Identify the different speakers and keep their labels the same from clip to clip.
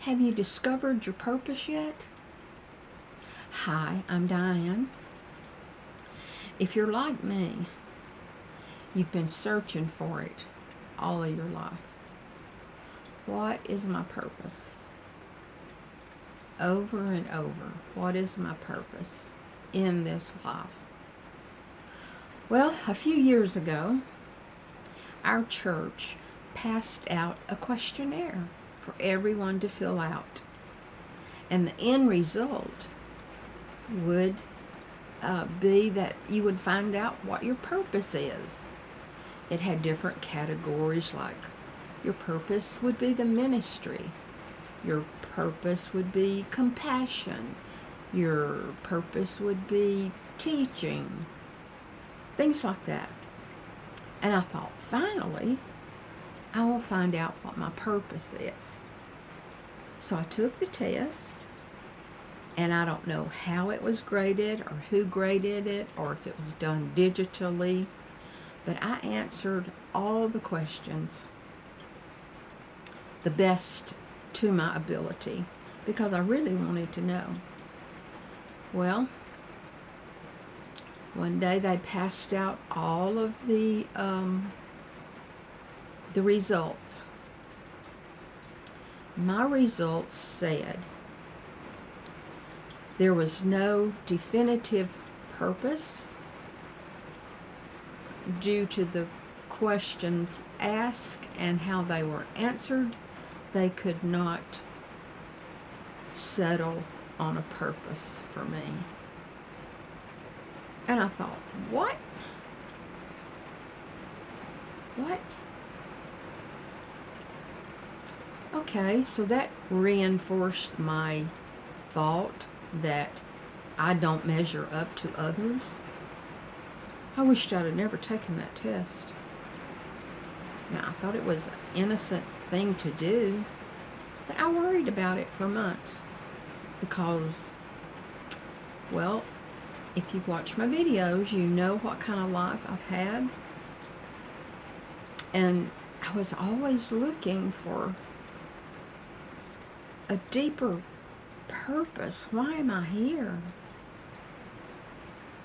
Speaker 1: Have you discovered your purpose yet? Hi, I'm Diane. If you're like me, you've been searching for it all of your life. What is my purpose? Over and over, what is my purpose in this life? Well, a few years ago, our church passed out a questionnaire for everyone to fill out. And the end result would be that you would find out what your purpose is. It had different categories, like your purpose would be the ministry. Your purpose would be compassion. Your purpose would be teaching. Things like that. And I thought, finally, I will find out what my purpose is. So I took the test, and I don't know how it was graded or who graded it or if it was done digitally, but I answered all the questions the best to my ability because I really wanted to know. Well, one day they passed out all of the results. My results said there was no definitive purpose due to the questions asked and how they were answered. They could not settle on a purpose for me. And I thought, what? What? Okay, so that reinforced my thought that I don't measure up to others. I wished I'd have never taken that test. Now, I thought it was an innocent thing to do, but I worried about it for months because, well, if you've watched my videos, you know what kind of life I've had. And I was always looking for a deeper purpose. Why am I here?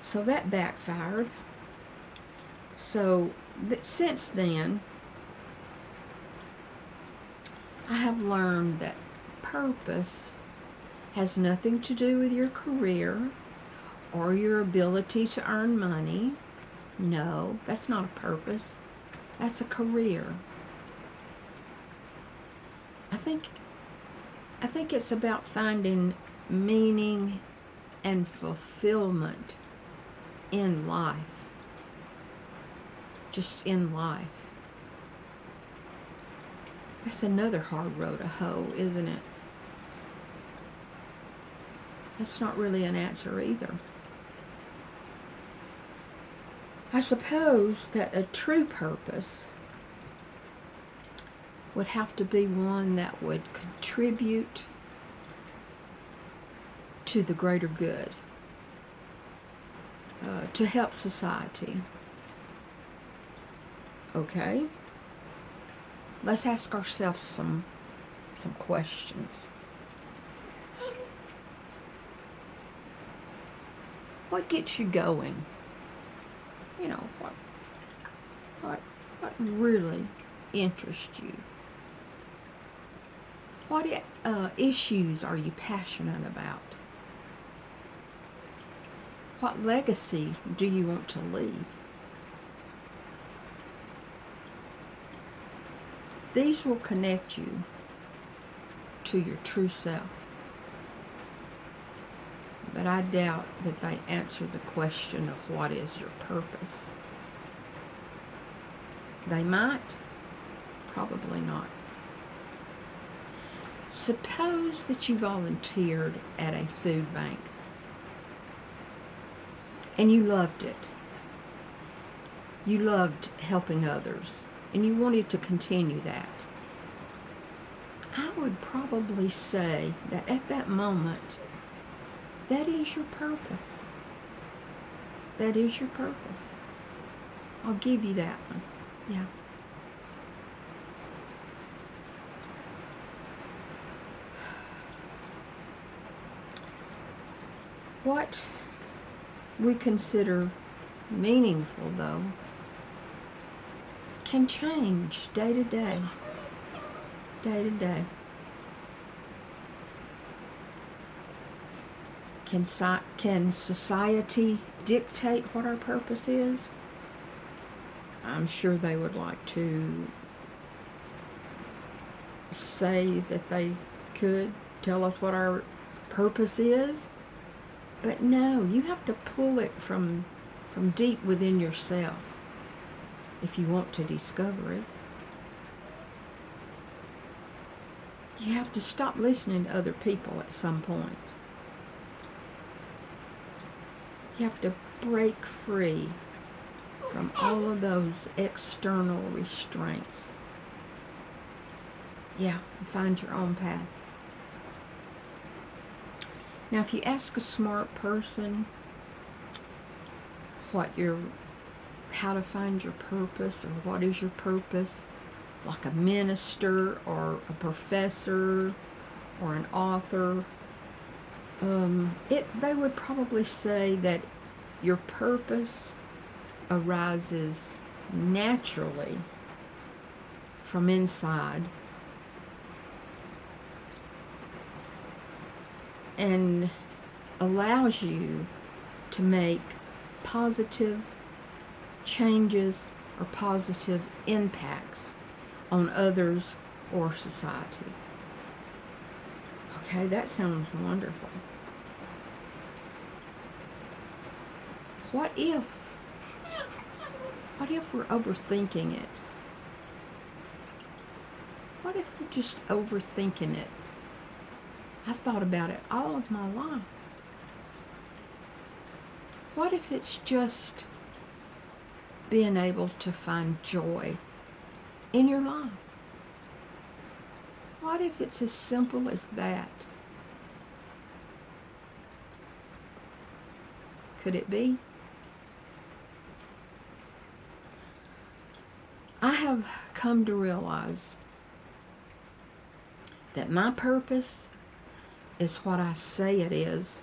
Speaker 1: So that backfired. So since then, I have learned that purpose has nothing to do with your career or your ability to earn money. No, that's not a purpose. That's a career. I think it's about finding meaning and fulfillment in life. Just in life. That's another hard row to hoe, isn't it? That's not really an answer either. I suppose that a true purpose would have to be one that would contribute to the greater good, to help society. Okay? Let's ask ourselves some questions. What gets you going? You know, what really interests you? What issues are you passionate about? What legacy do you want to leave? These will connect you to your true self. But I doubt that they answer the question of what is your purpose. They might, probably not. Suppose that you volunteered at a food bank and you loved it. You loved helping others and you wanted to continue that. I would probably say that at that moment, that is your purpose. That is your purpose. I'll give you that one. Yeah. What we consider meaningful, though, can change day to day, day to day. Can society dictate what our purpose is? I'm sure they would like to say that they could tell us what our purpose is, but no, you have to pull it from deep within yourself if you want to discover it. You have to stop listening to other people at some point. You have to break free from all of those external restraints. Yeah, and find your own path. Now, if you ask a smart person how to find your purpose, or what is your purpose, like a minister or a professor or an author, they would probably say that your purpose arises naturally from inside and allows you to make positive changes or positive impacts on others or society. Okay, that sounds wonderful. What if we're overthinking it? What if we're just overthinking it? I've thought about it all of my life. What if it's just being able to find joy in your life? What if it's as simple as that? Could it be? I have come to realize that my purpose is what I say it is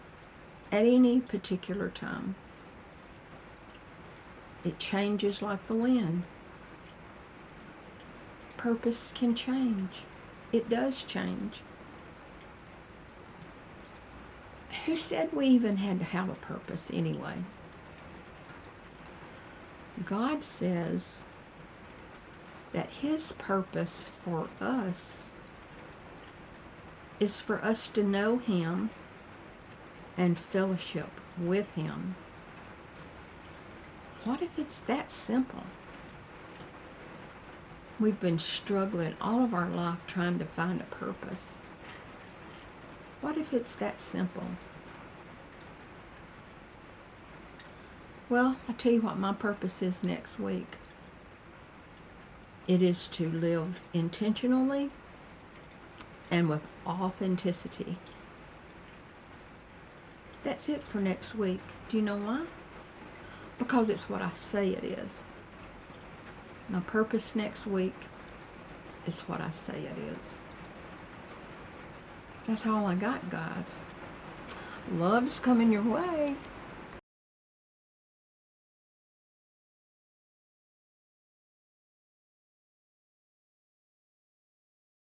Speaker 1: at any particular time. It changes like the wind. Purpose can change. It does change. Who said we even had to have a purpose anyway? God says that His purpose for us is for us to know Him and fellowship with Him. What if it's that simple? We've been struggling all of our life trying to find a purpose. What if it's that simple? Well, I'll tell you what my purpose is next week. It is to live intentionally and with authenticity. That's it for next week. Do you know why? Because it's what I say it is. My purpose next week is what I say it is. That's all I got, guys. Love's coming your way.